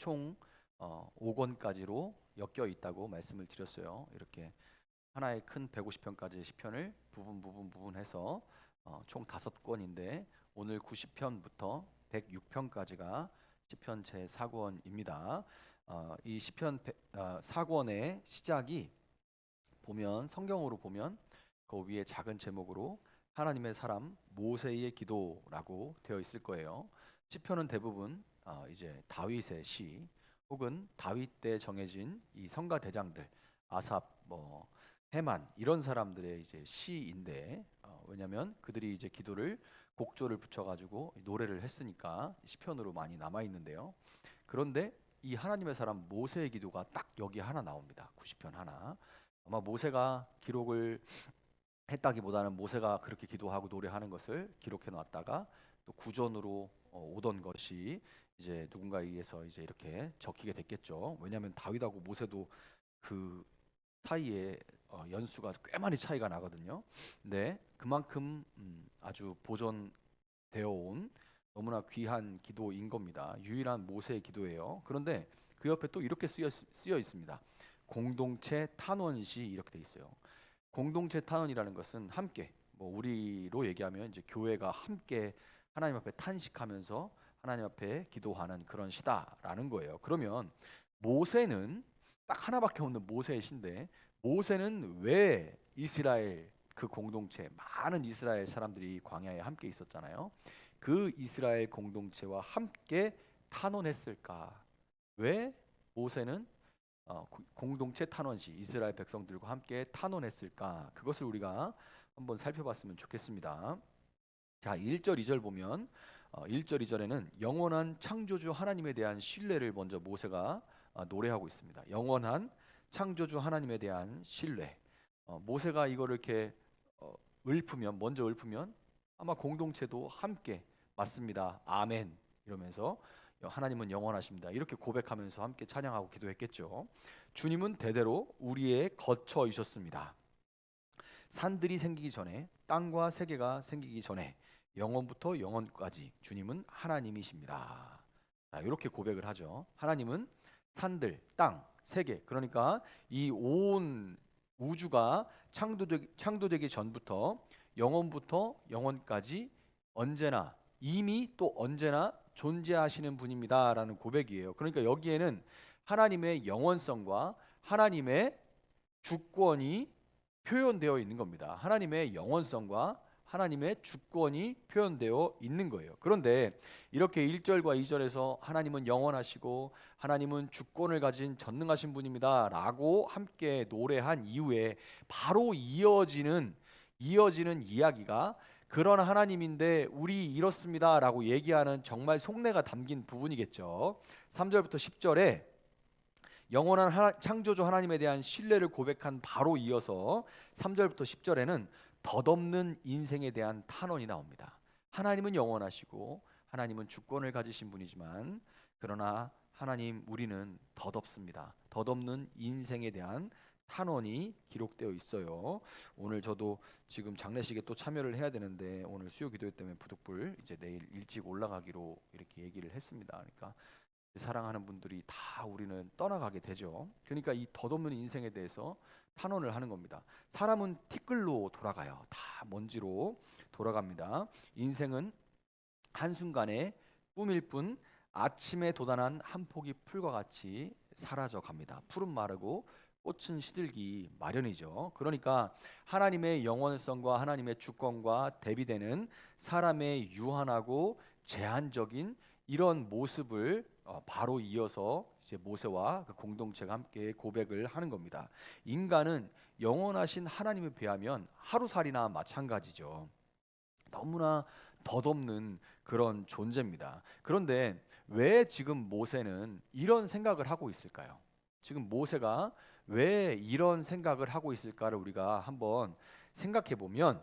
총 5권까지로 엮여 있다고 말씀을 드렸어요. 이렇게 하나의 큰 150편까지의 시편을 부분해서 총 5권인데 오늘 90편부터 106편까지가 시편 제 4권입니다. 이 시편 4권의 시작이 보면 성경으로 보면 그 위에 작은 제목으로 하나님의 사람 모세의 기도라고 되어 있을 거예요. 시편은 대부분 이제 다윗의 시 혹은 다윗 때 정해진 이 성가 대장들 아삽 헤만 이런 사람들의 이제 시인데 왜냐하면 그들이 이제 기도를 곡조를 붙여가지고 노래를 했으니까 시편으로 많이 남아 있는데요. 그런데 이 하나님의 사람 모세의 기도가 딱 여기 하나 나옵니다. 90편 하나. 아마 모세가 기록을 했다기보다는 모세가 그렇게 기도하고 노래하는 것을 기록해 놨다가 또 구전으로 오던 것이 이제 누군가에 의해서 이제 이렇게 적히게 됐겠죠. 왜냐하면 다윗하고 모세도 그 사이에 연수가 꽤 많이 차이가 나거든요. 근데 그만큼 아주 보존되어 온 너무나 귀한 기도인 겁니다. 유일한 모세의 기도예요. 그런데 그 옆에 또 이렇게 쓰여 있습니다. 공동체 탄원시 이렇게 돼 있어요. 공동체 탄원이라는 것은 함께 우리로 얘기하면 이제 교회가 함께 하나님 앞에 탄식하면서 하나님 앞에 기도하는 그런 시다라는 거예요. 그러면 모세는 딱 하나밖에 없는 모세의 시인데 모세는 왜 이스라엘 그 공동체 많은 이스라엘 사람들이 광야에 함께 있었잖아요. 그 이스라엘 공동체와 함께 탄원했을까? 왜 모세는 공동체 탄원시 이스라엘 백성들과 함께 탄원했을까? 그것을 우리가 한번 살펴봤으면 좋겠습니다. 자, 1절 2절 보면 1절 2절에는 영원한 창조주 하나님에 대한 신뢰를 먼저 모세가 노래하고 있습니다. 영원한 창조주 하나님에 대한 신뢰. 모세가 이거를 이렇게 먼저 읊으면 아마 공동체도 함께 맞습니다. 아멘 이러면서 하나님은 영원하십니다. 이렇게 고백하면서 함께 찬양하고 기도했겠죠. 주님은 대대로 우리의 거처이셨습니다. 산들이 생기기 전에 땅과 세계가 생기기 전에 영원부터 영원까지 주님은 하나님이십니다. 자, 이렇게 고백을 하죠. 하나님은 산들, 땅, 세계 그러니까 이 온 우주가 창조되기 전부터 영원부터 영원까지 언제나 이미 또 언제나 존재하시는 분입니다라는 고백이에요. 그러니까 여기에는 하나님의 영원성과 하나님의 주권이 표현되어 있는 겁니다. 하나님의 영원성과 하나님의 주권이 표현되어 있는 거예요. 그런데 이렇게 1절과 2절에서 하나님은 영원하시고 하나님은 주권을 가진 전능하신 분입니다 라고 함께 노래한 이후에 바로 이어지는 이야기가 그런 하나님인데 우리 이렇습니다 라고 얘기하는 정말 속내가 담긴 부분이겠죠. 3절부터 10절에 영원한 창조주 하나님에 대한 신뢰를 고백한 바로 이어서 3절부터 10절에는 덧없는 인생에 대한 탄원이 나옵니다. 하나님은 영원하시고 하나님은 주권을 가지신 분이지만 그러나 하나님 우리는 덧없습니다. 덧없는 인생에 대한 탄원이 기록되어 있어요. 오늘 저도 지금 장례식에 또 참여를 해야 되는데 오늘 수요 기도 때문에 부득불 이제 내일 일찍 올라가기로 이렇게 얘기를 했습니다. 그러니까 사랑하는 분들이 다 우리는 떠나가게 되죠. 그러니까 이 덧없는 인생에 대해서 탄원을 하는 겁니다. 사람은 티끌로 돌아가요. 다 먼지로 돌아갑니다. 인생은 한순간의 꿈일 뿐 아침에 돋아난 한 포기 풀과 같이 사라져 갑니다. 풀은 마르고 꽃은 시들기 마련이죠. 그러니까 하나님의 영원성과 하나님의 주권과 대비되는 사람의 유한하고 제한적인 이런 모습을 바로 이어서 이제 모세와 그 공동체가 함께 고백을 하는 겁니다. 인간은 영원하신 하나님에 비하면 하루살이나 마찬가지죠. 너무나 덧없는 그런 존재입니다. 그런데 왜 지금 모세는 이런 생각을 하고 있을까요? 지금 모세가 왜 이런 생각을 하고 있을까를 우리가 한번 생각해 보면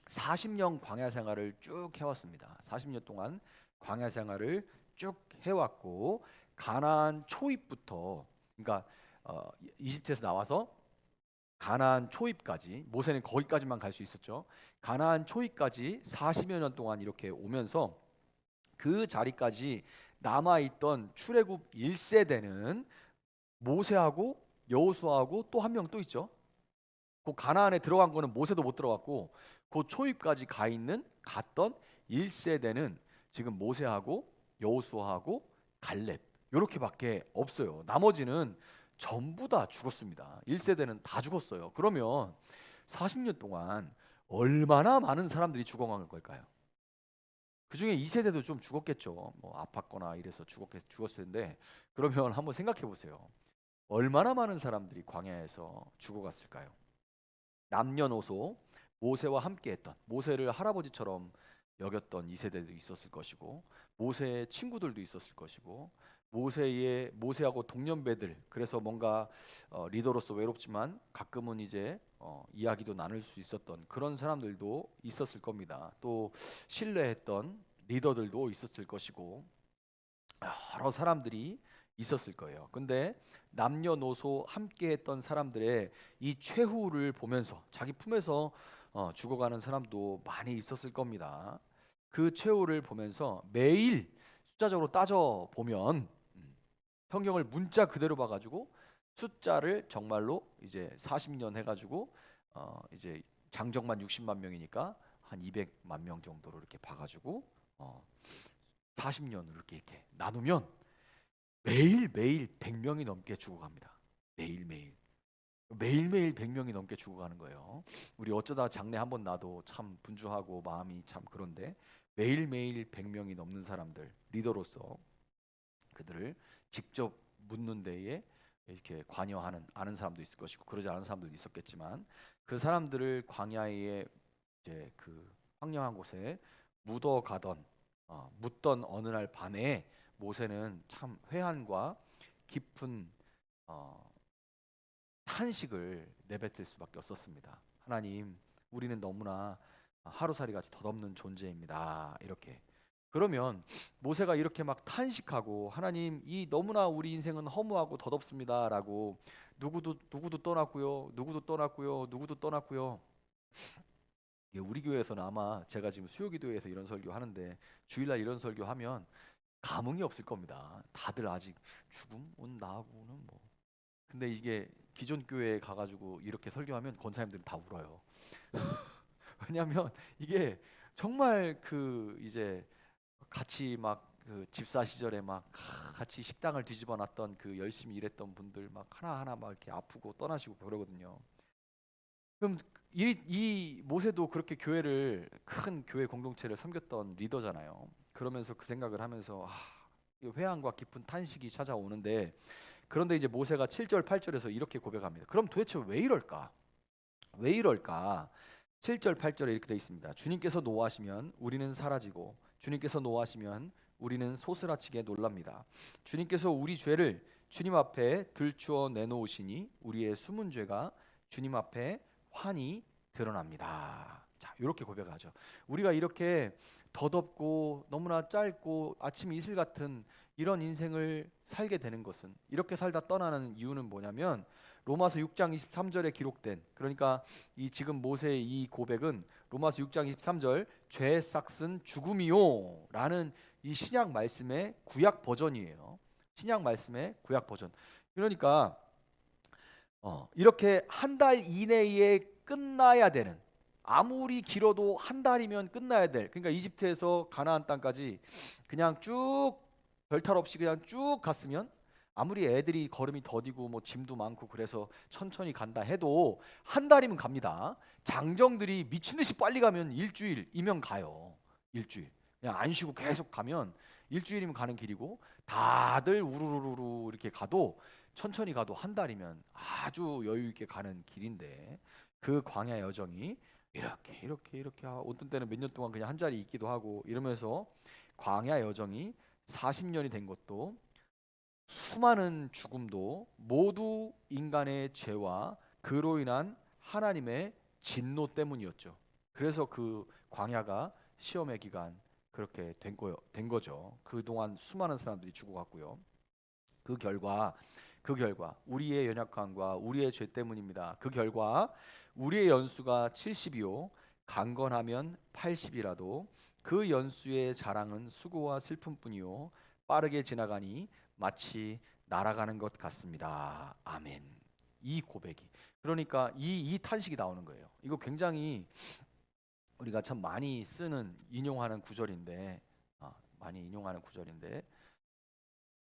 40년 광야 생활을 쭉 해왔습니다. 40년 동안 광야 생활을 쭉 해왔고 가나안 초입부터 그러니까 이집트에서 나와서 가나안 초입까지 모세는 거기까지만 갈 수 있었죠. 가나안 초입까지 40여 년 동안 이렇게 오면서 그 자리까지 남아있던 출애굽 1세대는 모세하고 여호수아하고 또 한 명 또 있죠. 그 가나안에 들어간 거는 모세도 못 들어갔고 그 초입까지 갔던 1세대는 지금 모세하고 여호수아하고 갈렙 요렇게밖에 없어요. 나머지는 전부 다 죽었습니다. 1세대는 다 죽었어요. 그러면 40년 동안 얼마나 많은 사람들이 죽어간 걸까요? 그 중에 2세대도 좀 죽었겠죠. 뭐 아팠거나 이래서 죽었을 텐데 그러면 한번 생각해 보세요. 얼마나 많은 사람들이 광야에서 죽어갔을까요? 남녀노소 모세와 함께했던 모세를 할아버지처럼 여겼던 2세대도 있었을 것이고 모세의 친구들도 있었을 것이고 모세하고 동년배들 그래서 뭔가 리더로서 외롭지만 가끔은 이제 이야기도 나눌 수 있었던 그런 사람들도 있었을 겁니다. 또 신뢰했던 리더들도 있었을 것이고 여러 사람들이 있었을 거예요. 근데 남녀노소 함께했던 사람들의 이 최후를 보면서 자기 품에서 죽어가는 사람도 많이 있었을 겁니다. 그 최후를 보면서 매일 숫자적으로 따져 보면 성경을 문자 그대로 봐가지고 숫자를 정말로 이제 40년 해가지고 이제 장정만 60만 명이니까 한 200만 명 정도로 이렇게 봐가지고 40년을 이렇게 나누면 매일매일 100명이 넘게 죽어갑니다. 매일매일 100명이 넘게 죽어가는 거예요. 우리 어쩌다 장례 한번 나도 참 분주하고 마음이 참 그런데 매일매일 100명이 넘는 사람들 리더로서 그들을 직접 묻는 데에 이렇게 관여하는 아는 사람도 있을 것이고 그러지 않은 사람들도 있었겠지만 그 사람들을 광야에 이제 그 황량한 곳에 묻던 어느 날 밤에 모세는 참 회한과 깊은 탄식을 내뱉을 수밖에 없었습니다. 하나님, 우리는 너무나 하루살이 같이 덧없는 존재입니다. 이렇게. 그러면 모세가 이렇게 막 탄식하고 하나님, 이 너무나 우리 인생은 허무하고 덧없습니다라고 누구도 떠났고요. 누구도 떠났고요. 이게 우리 교회에서는 아마 제가 지금 수요기도회에서 이런 설교 하는데 주일날 이런 설교 하면 감흥이 없을 겁니다. 다들 아직 죽음은 나하고는 뭐. 근데 이게 기존 교회에 가가지고 이렇게 설교하면 권사님들은 다 울어요. 왜냐하면 이게 정말 그 이제 같이 막 그 집사 시절에 막 같이 식당을 뒤집어 놨던 그 열심히 일했던 분들 막 하나하나 막 이렇게 아프고 떠나시고 그러거든요. 그럼 이 모세도 그렇게 큰 교회 공동체를 섬겼던 리더잖아요. 그러면서 그 생각을 하면서 이 회한과 깊은 탄식이 찾아오는데 그런데 이제 모세가 7절 8절에서 이렇게 고백합니다. 그럼 도대체 왜 이럴까? 왜 이럴까? 7절 8절에 이렇게 되어 있습니다. 주님께서 노하시면 우리는 사라지고 주님께서 노하시면 우리는 소스라치게 놀랍니다. 주님께서 우리 죄를 주님 앞에 들추어 내놓으시니 우리의 숨은 죄가 주님 앞에 환히 드러납니다. 자, 이렇게 고백하죠. 우리가 이렇게 덧없고 너무나 짧고 아침 이슬 같은 이런 인생을 살게 되는 것은 이렇게 살다 떠나는 이유는 뭐냐면 로마서 6장 23절에 기록된 그러니까 이 지금 모세의 이 고백은 로마서 6장 23절 죄 싹슨 죽음이요 라는 이 신약 말씀의 구약 버전이에요. 신약 말씀의 구약 버전. 그러니까 이렇게 한 달 이내에 끝나야 되는 아무리 길어도 한 달이면 끝나야 될 그러니까 이집트에서 가나안 땅까지 그냥 쭉 별탈 없이 그냥 쭉 갔으면 아무리 애들이 걸음이 더디고 뭐 짐도 많고 그래서 천천히 간다 해도 한 달이면 갑니다. 장정들이 미친 듯이 빨리 가면 일주일이면 가요. 일주일. 그냥 안 쉬고 계속 가면 일주일이면 가는 길이고 다들 우르르르 이렇게 가도 천천히 가도 한 달이면 아주 여유 있게 가는 길인데 그 광야 여정이 이렇게 어떤 때는 몇 년 동안 그냥 한 자리 있기도 하고 이러면서 광야 여정이 40년이 된 것도 수많은 죽음도 모두 인간의 죄와 그로 인한 하나님의 진노 때문이었죠. 그래서 그 광야가 시험의 기간 그렇게 된 거죠. 그동안 수많은 사람들이 죽어갔고요. 그 결과 우리의 연약함과 우리의 죄 때문입니다. 그 결과 우리의 연수가 70이요 강건하면 80이라도 그 연수의 자랑은 수고와 슬픔뿐이요 빠르게 지나가니 마치 날아가는 것 같습니다. 아멘. 이 고백이, 그러니까 이 탄식이 나오는 거예요. 이거 굉장히 우리가 참 많이 쓰는 인용하는 구절인데, 많이 인용하는 구절인데,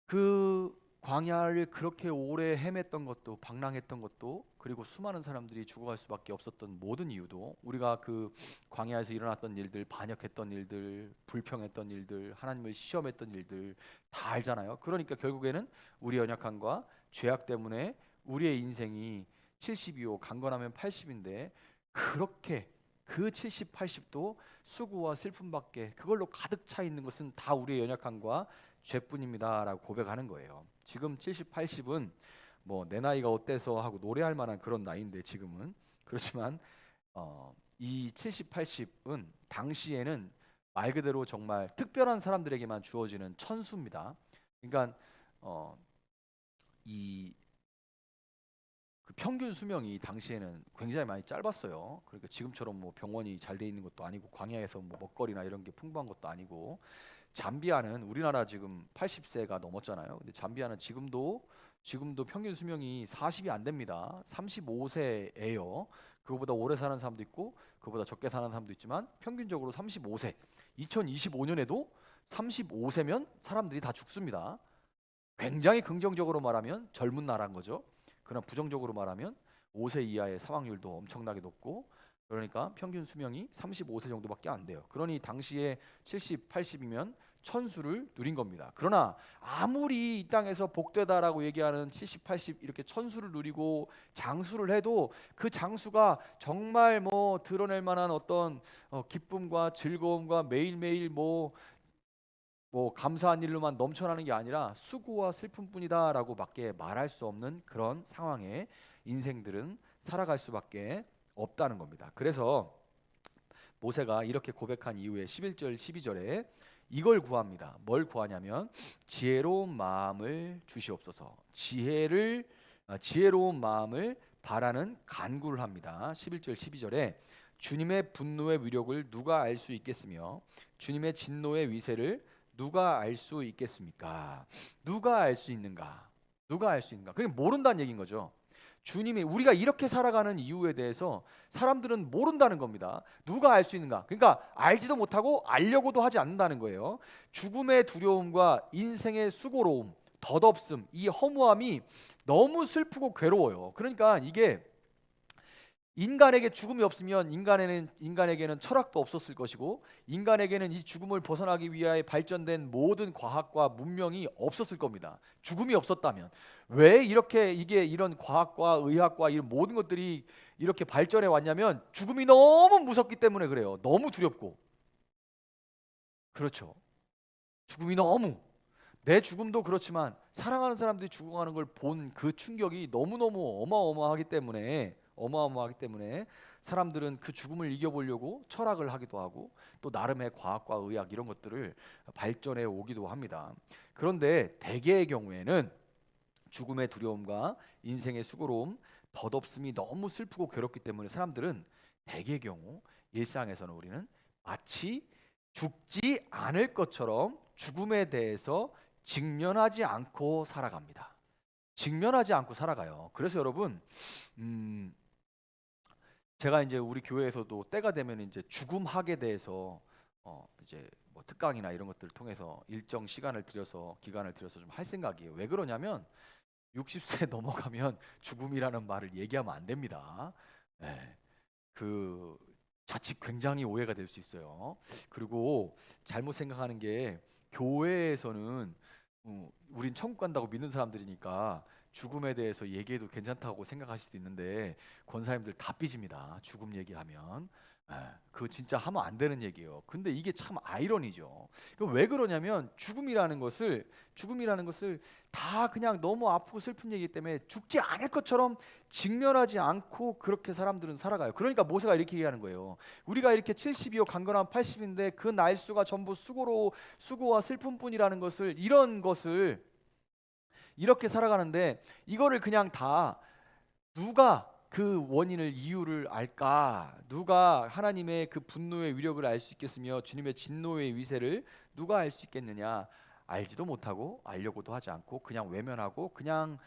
그 광야를 그렇게 오래 헤맸던 것도, 방랑했던 것도, 그리고 수많은 사람들이 죽어갈 수밖에 없었던 모든 이유도, 우리가 그 광야에서 일어났던 일들, 반역했던 일들, 불평했던 일들, 하나님을 시험했던 일들 다 알잖아요. 그러니까 결국에는 우리 연약함과 죄악 때문에 우리의 인생이 70이요 강건하면 80인데, 그렇게 그 70, 80도 수고와 슬픔밖에, 그걸로 가득 차 있는 것은 다 우리의 연약함과 죄뿐입니다라고 고백하는 거예요. 지금 70, 80은 뭐 내 나이가 어때서 하고 노래할 만한 그런 나이인데 지금은, 그렇지만 이 70, 80은 당시에는 말 그대로 정말 특별한 사람들에게만 주어지는 천수입니다. 그러니까 이 그 평균 수명이 당시에는 굉장히 많이 짧았어요. 그러니까 지금처럼 뭐 병원이 잘 돼 있는 것도 아니고, 광야에서 뭐 먹거리나 이런 게 풍부한 것도 아니고, 잠비아는, 우리나라 지금 80세가 넘었잖아요. 근데 잠비아는 지금도 평균 수명이 40이 안 됩니다. 35세예요. 그거보다 오래 사는 사람도 있고 그거보다 적게 사는 사람도 있지만 평균적으로 35세. 2025년에도 35세면 사람들이 다 죽습니다. 굉장히 긍정적으로 말하면 젊은 나라인 거죠. 그러나 부정적으로 말하면 5세 이하의 사망률도 엄청나게 높고, 그러니까 평균 수명이 35세 정도밖에 안 돼요. 그러니 당시에 70, 80이면 천수를 누린 겁니다. 그러나 아무리 이 땅에서 복되다라고 얘기하는 70, 80 이렇게 천수를 누리고 장수를 해도, 그 장수가 정말 뭐 드러낼 만한 어떤 기쁨과 즐거움과 매일매일 뭐 감사한 일로만 넘쳐나는 게 아니라 수고와 슬픔뿐이다라고 밖에 말할 수 없는 그런 상황에 인생들은 살아갈 수밖에 없다는 겁니다. 그래서 모세가 이렇게 고백한 이후에 11절 12절에 이걸 구합니다. 뭘 구하냐면 지혜로운 마음을 주시옵소서. 지혜로운 마음을 바라는 간구를 합니다. 11절 12절에 주님의 분노의 위력을 누가 알 수 있겠으며 주님의 진노의 위세를 누가 알 수 있겠습니까? 누가 알 수 있는가? 누가 알 수 있는가? 그게 모른다는 얘기인 거죠. 주님이, 우리가 이렇게 살아가는 이유에 대해서 사람들은 모른다는 겁니다. 누가 알 수 있는가? 그러니까 알지도 못하고 알려고도 하지 않는다는 거예요. 죽음의 두려움과 인생의 수고로움, 덧없음, 이 허무함이 너무 슬프고 괴로워요. 그러니까 이게, 인간에게 죽음이 없으면 인간에게는 철학도 없었을 것이고, 인간에게는 이 죽음을 벗어나기 위하여 발전된 모든 과학과 문명이 없었을 겁니다. 죽음이 없었다면. 왜 이런 과학과 의학과 이런 모든 것들이 이렇게 발전해 왔냐면 죽음이 너무 무섭기 때문에 그래요. 너무 두렵고. 그렇죠. 죽음이 너무, 내 죽음도 그렇지만 사랑하는 사람들이 죽어가는 걸 본 그 충격이 너무너무 어마어마하기 때문에 사람들은 그 죽음을 이겨보려고 철학을 하기도 하고, 또 나름의 과학과 의학 이런 것들을 발전해 오기도 합니다. 그런데 대개의 경우에는 죽음의 두려움과 인생의 수고로움, 덧없음이 너무 슬프고 괴롭기 때문에 사람들은 대개의 경우 일상에서는 우리는 마치 죽지 않을 것처럼 죽음에 대해서 직면하지 않고 살아갑니다. 직면하지 않고 살아가요. 그래서 여러분, 제가 이제 우리 교회에서도 때가 되면 이제 죽음학에 대해서 이제 뭐 특강이나 이런 것들을 통해서 일정 시간을 들여서, 기간을 들여서 좀 할 생각이에요. 왜 그러냐면 60세 넘어가면 죽음이라는 말을 얘기하면 안 됩니다. 네. 그 자칫 굉장히 오해가 될 수 있어요. 그리고 잘못 생각하는 게, 교회에서는 우린 천국 간다고 믿는 사람들이니까 죽음에 대해서 얘기해도 괜찮다고 생각하실 수도 있는데, 권사님들 다 삐집니다. 죽음 얘기하면. 그거 진짜 하면 안 되는 얘기예요. 근데 이게 참 아이러니죠. 왜 그러냐면 죽음이라는 것을 다 그냥 너무 아프고 슬픈 얘기이기 때문에 죽지 않을 것처럼 직면하지 않고 그렇게 사람들은 살아가요. 그러니까 모세가 이렇게 얘기하는 거예요. 우리가 이렇게 70이요 강건한 80인데 그 날수가 전부 수고와 슬픔뿐이라는 것을, 이런 것을 이렇게 살아가는데, 이거를 그냥 다 누가 그 원인을, 이유를 알까? 누가 하나님의 그 분노의 위력을 알 수 있겠으며 주님의 진노의 위세를 누가 알 수 있겠느냐? 알지도 못하고 알려고도 하지 않고 그냥 외면하고 그냥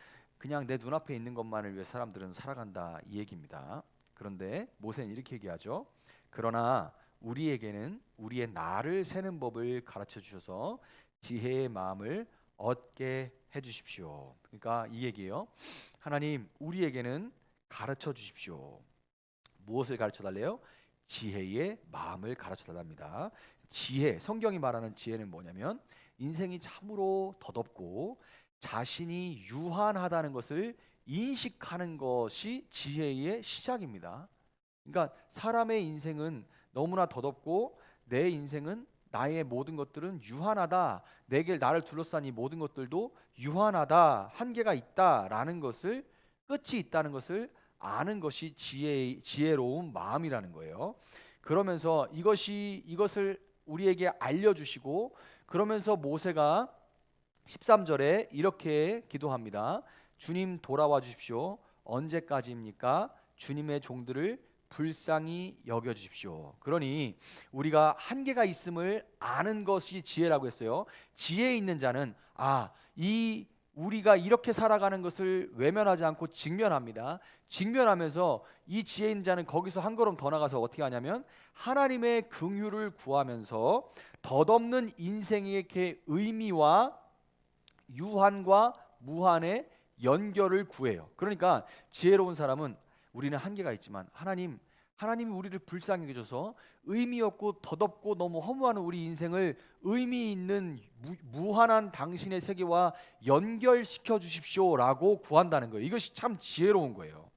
내 눈앞에 있는 것만을 위해 사람들은 살아간다 이 얘기입니다. 그런데 모세는 이렇게 얘기하죠. 그러나 우리에게는 우리의 나를 세는 법을 가르쳐 주셔서 지혜의 마음을 얻게 해 주십시오. 그러니까 이 얘기예요. 하나님, 우리에게는 가르쳐 주십시오. 무엇을 가르쳐 달래요? 지혜의 마음을 가르쳐 달랍니다. 지혜, 성경이 말하는 지혜는 뭐냐면 인생이 참으로 덧없고 자신이 유한하다는 것을 인식하는 것이 지혜의 시작입니다. 그러니까 사람의 인생은 너무나 덧없고 내 인생은 나의 모든 것들은 유한하다. 나를 둘러싼 이 모든 것들도 유한하다. 한계가 있다라는 것을 끝이 있다는 것을 아는 것이 지혜로운 마음이라는 거예요. 그러면서 이것을 우리에게 알려주시고 그러면서 모세가 13절에 이렇게 기도합니다. 주님 돌아와 주십시오. 언제까지입니까? 주님의 종들을 불쌍히 여겨 주십시오. 그러니 우리가 한계가 있음을 아는 것이 지혜라고 했어요. 지혜 있는 자는 우리가 이렇게 살아가는 것을 외면하지 않고 직면합니다. 직면하면서 이 지혜 있는 자는 거기서 한 걸음 더 나가서 어떻게 하냐면 하나님의 긍휼을 구하면서 덧없는 인생의 의미와 유한과 무한의 연결을 구해요. 그러니까 지혜로운 사람은 우리는 한계가 있지만 하나님이 우리를 불쌍히 여겨줘서 의미 없고 덧없고 너무 허무한 우리 인생을 의미 있는 무한한 당신의 세계와 연결시켜 주십시오라고 구한다는 거예요. 이것이 참 지혜로운 거예요.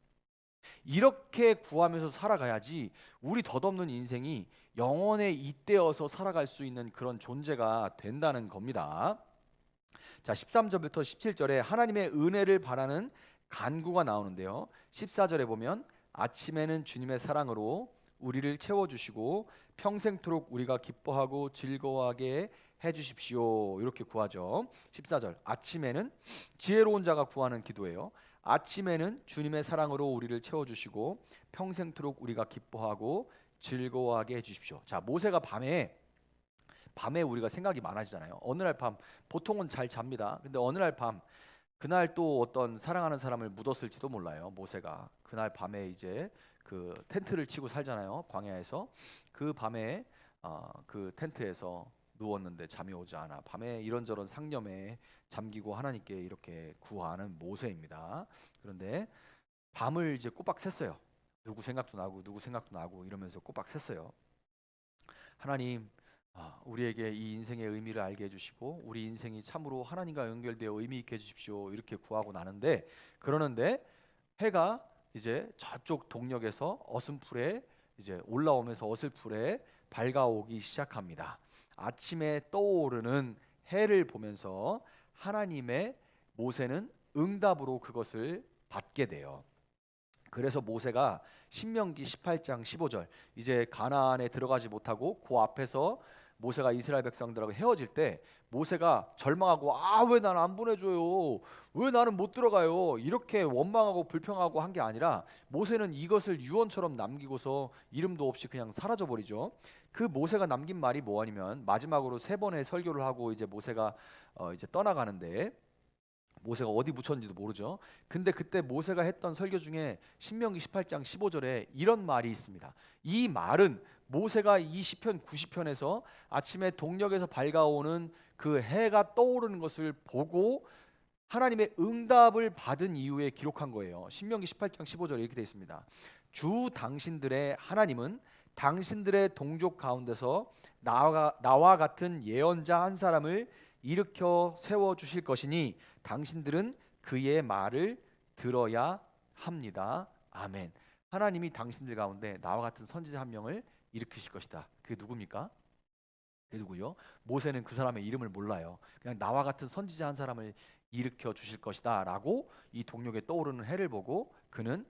이렇게 구하면서 살아가야지 우리 덧없는 인생이 영원에 잇대어서 살아갈 수 있는 그런 존재가 된다는 겁니다. 자, 13절부터 17절에 하나님의 은혜를 바라는 간구가 나오는데요. 14절에 보면 아침에는 주님의 사랑으로 우리를 채워주시고 평생토록 우리가 기뻐하고 즐거워하게 해주십시오. 이렇게 구하죠. 14절 아침에는 지혜로운 자가 구하는 기도예요. 아침에는 주님의 사랑으로 우리를 채워주시고 평생토록 우리가 기뻐하고 즐거워하게 해주십시오. 자, 모세가 밤에 우리가 생각이 많아지잖아요. 어느 날 밤 보통은 잘 잡니다. 근데 어느 날 밤 그날 또 어떤 사랑하는 사람을 묻었을지도 몰라요. 모세가 그날 밤에 이제 그 텐트를 치고 살잖아요. 광야에서 그 밤에 그 텐트에서 누웠는데 잠이 오지 않아. 밤에 이런저런 상념에 잠기고 하나님께 이렇게 구하는 모세입니다. 그런데 밤을 이제 꼬박 샜어요. 누구 생각도 나고 이러면서 꼬박 샜어요. 하나님, 우리에게 이 인생의 의미를 알게 해주시고 우리 인생이 참으로 하나님과 연결되어 의미 있게 해주십시오. 이렇게 구하고 나는데 그러는데 해가 이제 저쪽 동력에서 어슴풀에 이제 올라오면서 어슬풀에 밝아오기 시작합니다. 아침에 떠오르는 해를 보면서 하나님의 모세는 응답으로 그것을 받게 돼요. 그래서 모세가 신명기 18장 15절 이제 가나안에 들어가지 못하고 그 앞에서 모세가 이스라엘 백성들하고 헤어질 때 모세가 절망하고 왜 나는 안 보내줘요? 왜 나는 못 들어가요? 이렇게 원망하고 불평하고 한 게 아니라 모세는 이것을 유언처럼 남기고서 이름도 없이 그냥 사라져 버리죠. 그 모세가 남긴 말이 뭐냐면 마지막으로 3번의 설교를 하고 이제 모세가 이제 떠나가는데 모세가 어디 묻혔는지도 모르죠. 근데 그때 모세가 했던 설교 중에 신명기 18장 15절에 이런 말이 있습니다. 이 말은 모세가 이 시편 90편에서 아침에 동력에서 밝아오는 그 해가 떠오르는 것을 보고 하나님의 응답을 받은 이후에 기록한 거예요. 신명기 18장 15절에 이렇게 되어 있습니다. 주 당신들의 하나님은 당신들의 동족 가운데서 나와 같은 예언자 한 사람을 일으켜 세워 주실 것이니 당신들은 그의 말을 들어야 합니다. 아멘. 하나님이 당신들 가운데 나와 같은 선지자 한 명을 일으키실 것이다. 그게 누굽니까? 그게 누구요? 모세는 그 사람의 이름을 몰라요. 그냥 나와 같은 선지자 한 사람을 일으켜 주실 것이다 라고 이 동력에 떠오르는 해를 보고 그는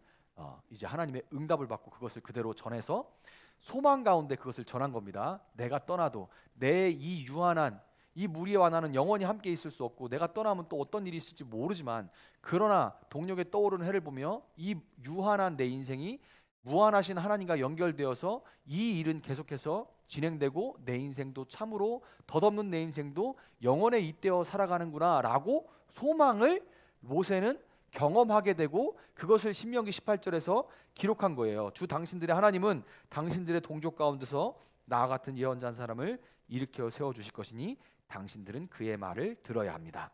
이제 하나님의 응답을 받고 그것을 그대로 전해서 소망 가운데 그것을 전한 겁니다. 내가 떠나도 내 이 유한한 이 무리와 나는 영원히 함께 있을 수 없고 내가 떠나면 또 어떤 일이 있을지 모르지만 그러나 동력에 떠오르는 해를 보며 이 유한한 내 인생이 무한하신 하나님과 연결되어서 이 일은 계속해서 진행되고 내 인생도 참으로 덧없는 내 인생도 영원에 잇대어 살아가는구나라고 소망을 모세는 경험하게 되고 그것을 신명기 18절에서 기록한 거예요. 주 당신들의 하나님은 당신들의 동족 가운데서 나와 같은 예언자한 사람을 일으켜 세워 주실 것이니 당신들은 그의 말을 들어야 합니다.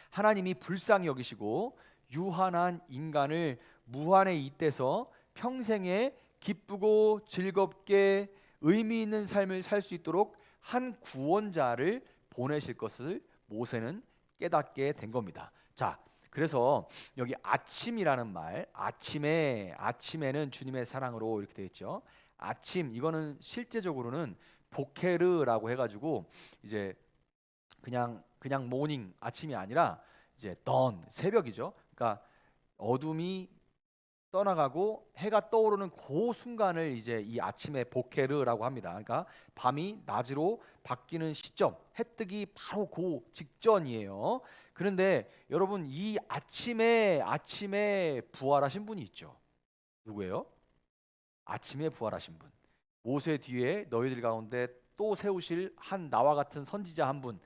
하나님이 불쌍히 여기시고 유한한 인간을 무한에 잇대서 평생에 기쁘고 즐겁게 의미 있는 삶을 살 수 있도록 한 구원자를 보내실 것을 모세는 깨닫게 된 겁니다. 자, 그래서 여기 아침이라는 말, 아침에는 주님의 사랑으로 이렇게 되어 있죠. 아침, 이거는 실제적으로는 보케르라고 해가지고 이제 그냥 모닝, 아침이 아니라 이제 던, 새벽이죠. 그러니까 어둠이 떠나가고 해가 떠오르는 그 순간을 이제 이 아침의 보케르라고 합니다. 그러니까 밤이 낮으로 바뀌는 시점, 해 뜨기 바로 그 직전이에요. 그런데 여러분, 이 아침에 부활하신 분이 있죠. 누구예요? 아침에 부활하신 분. 모세 뒤에 너희들 가운데 또 세우실 한 나와 같은 선지자 한 분.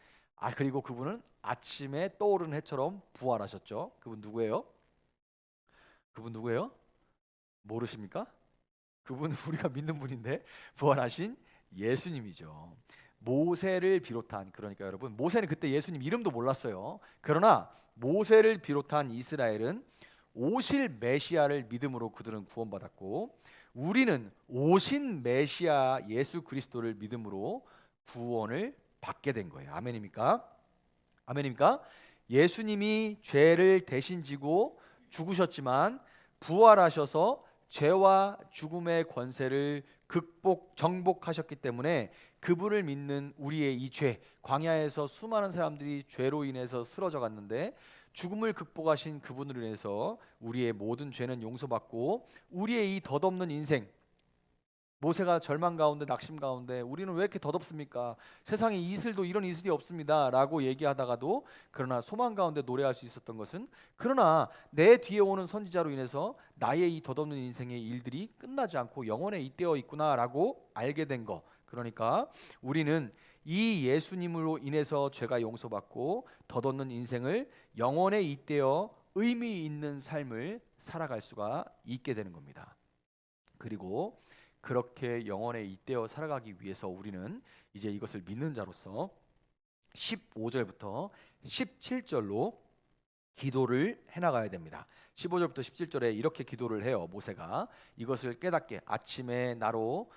그리고 그분은 아침에 떠오르는 해처럼 부활하셨죠. 그분 누구예요? 그분 누구예요? 모르십니까? 그분은 우리가 믿는 분인데 부활하신 예수님이죠. 모세를 비롯한, 그러니까 여러분, 모세는 그때 예수님 이름도 몰랐어요. 그러나 모세를 비롯한 이스라엘은 오실 메시아를 믿음으로 그들은 구원받았고, 우리는 오신 메시아 예수 그리스도를 믿음으로 구원을 받게 된 거예요. 아멘입니까? 아멘입니까? 예수님이 죄를 대신 지고 죽으셨지만 부활하셔서 죄와 죽음의 권세를 정복하셨기 때문에 그분을 믿는 우리의 이 죄, 광야에서 수많은 사람들이 죄로 인해서 쓰러져 갔는데 죽음을 극복하신 그분으로 인해서 우리의 모든 죄는 용서받고 우리의 이 덧없는 인생, 모세가 절망 가운데 낙심 가운데 우리는 왜 이렇게 덧없습니까? 세상에 이슬도 이런 이슬이 없습니다 라고 얘기하다가도 그러나 소망 가운데 노래할 수 있었던 것은, 그러나 내 뒤에 오는 선지자로 인해서 나의 이 덧없는 인생의 일들이 끝나지 않고 영원에 잇대어 있구나 라고 알게 된 거. 그러니까 우리는 이 예수님으로 인해서 죄가 용서받고 덧없는 인생을 영원에 잇대어 의미 있는 삶을 살아갈 수가 있게 되는 겁니다. 그리고 그렇게 영원에 잇대어 살아가기 위해서 우리는 이제 이것을 믿는 자로서 15절부터 17절로 기도를 해나가야 됩니다. 15절부터 17절에 이렇게 기도를 해요. 모세가 이것을 깨닫게 아침에 나로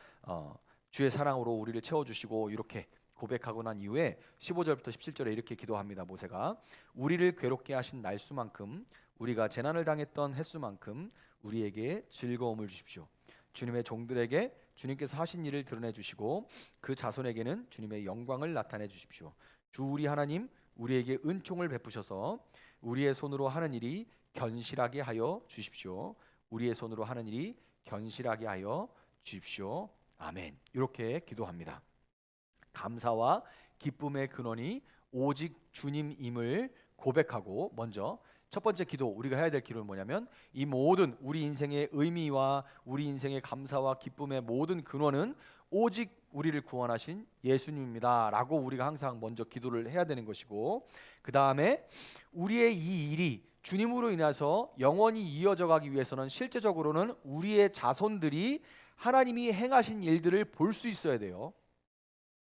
주의 사랑으로 우리를 채워주시고 이렇게 고백하고 난 이후에 15절부터 17절에 이렇게 기도합니다. 모세가 우리를 괴롭게 하신 날수만큼, 우리가 재난을 당했던 횟수만큼 우리에게 즐거움을 주십시오. 주님의 종들에게 주님께서 하신 일을 드러내 주시고 그 자손에게는 주님의 영광을 나타내 주십시오. 주 우리 하나님, 우리에게 은총을 베푸셔서 우리의 손으로 하는 일이 견실하게 하여 주십시오. 우리의 손으로 하는 일이 견실하게 하여 주십시오. 아멘. 이렇게 기도합니다. 감사와 기쁨의 근원이 오직 주님임을 고백하고, 먼저 첫 번째 기도, 우리가 해야 될 기도는 뭐냐면 이 모든 우리 인생의 의미와 우리 인생의 감사와 기쁨의 모든 근원은 오직 우리를 구원하신 예수님입니다 라고 우리가 항상 먼저 기도를 해야 되는 것이고, 그 다음에 우리의 이 일이 주님으로 인해서 영원히 이어져 가기 위해서는 실제적으로는 우리의 자손들이 하나님이 행하신 일들을 볼 수 있어야 돼요.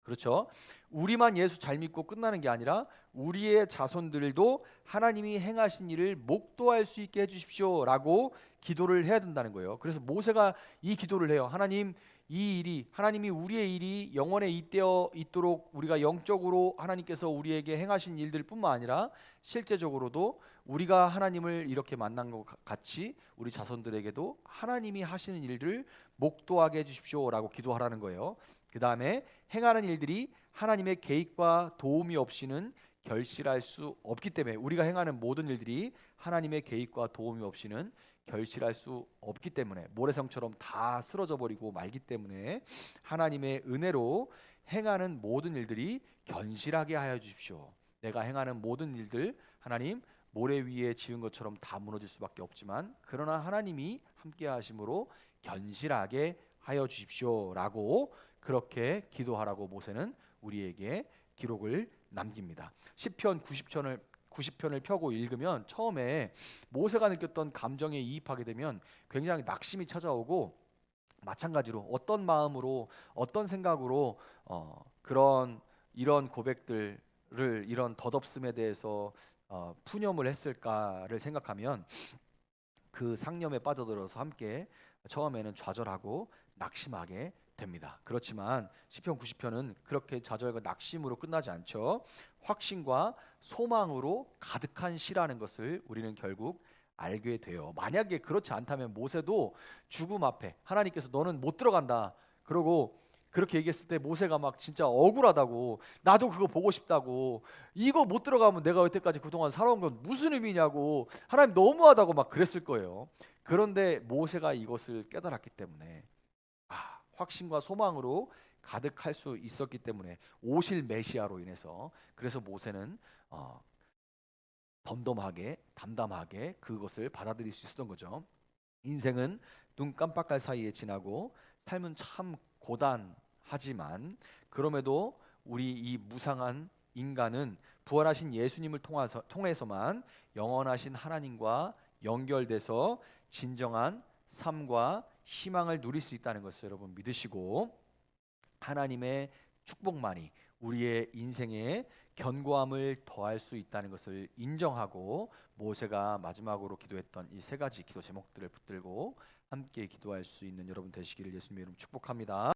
그렇죠? 우리만 예수 잘 믿고 끝나는 게 아니라 우리의 자손들도 하나님이 행하신 일을 목도할 수 있게 해주십시오 라고 기도를 해야 된다는 거예요. 그래서 모세가 이 기도를 해요. 하나님, 이 일이, 하나님이 우리의 일이 영원에 잇대어 있도록 우리가 영적으로 하나님께서 우리에게 행하신 일들 뿐만 아니라 실제적으로도 우리가 하나님을 이렇게 만난 것 같이 우리 자손들에게도 하나님이 하시는 일들 목도하게 해주십시오 라고 기도하라는 거예요. 그 다음에 행하는 일들이 하나님의 개입과 도움이 없이는 결실할 수 없기 때문에, 우리가 행하는 모든 일들이 하나님의 개입과 도움이 없이는 결실할 수 없기 때문에, 모래성처럼 다 쓰러져 버리고 말기 때문에 하나님의 은혜로 행하는 모든 일들이 견실하게 하여 주십시오. 내가 행하는 모든 일들 하나님 모래 위에 지은 것처럼 다 무너질 수밖에 없지만 그러나 하나님이 함께 하심으로 견실하게 하여 주십시오 라고 그렇게 기도하라고 모세는 우리에게 기록을 남깁니다. 시편 90편을 펴고 읽으면 처음에 모세가 느꼈던 감정에 이입하게 되면 굉장히 낙심이 찾아오고, 마찬가지로 어떤 마음으로 어떤 생각으로 이런 고백들을, 이런 덧없음에 대해서 푸념을 했을까를 생각하면 그 상념에 빠져들어서 함께 처음에는 좌절하고 낙심하게 됩니다. 그렇지만 시편 90편은 그렇게 좌절과 낙심으로 끝나지 않죠. 확신과 소망으로 가득한 시라는 것을 우리는 결국 알게 돼요. 만약에 그렇지 않다면 모세도 죽음 앞에 하나님께서 너는 못 들어간다, 그러고 그렇게 얘기했을 때 모세가 막 진짜 억울하다고, 나도 그거 보고 싶다고, 이거 못 들어가면 내가 여태까지 그동안 살아온 건 무슨 의미냐고, 하나님 너무하다고 막 그랬을 거예요. 그런데 모세가 이것을 깨달았기 때문에, 확신과 소망으로 가득할 수 있었기 때문에, 오실 메시아로 인해서, 그래서 모세는 덤덤하게 담담하게 그것을 받아들일 수 있었던 거죠. 인생은 눈 깜빡할 사이에 지나고 삶은 참 고단하지만, 그럼에도 우리 이 무상한 인간은 부활하신 예수님을 통해서만 영원하신 하나님과 연결돼서 진정한 삶과 희망을 누릴 수 있다는 것을 여러분 믿으시고, 하나님의 축복만이 우리의 인생에 견고함을 더할 수 있다는 것을 인정하고, 모세가 마지막으로 기도했던 이 세 가지 기도 제목들을 붙들고 함께 기도할 수 있는 여러분 되시기를 예수님의 이름 축복합니다.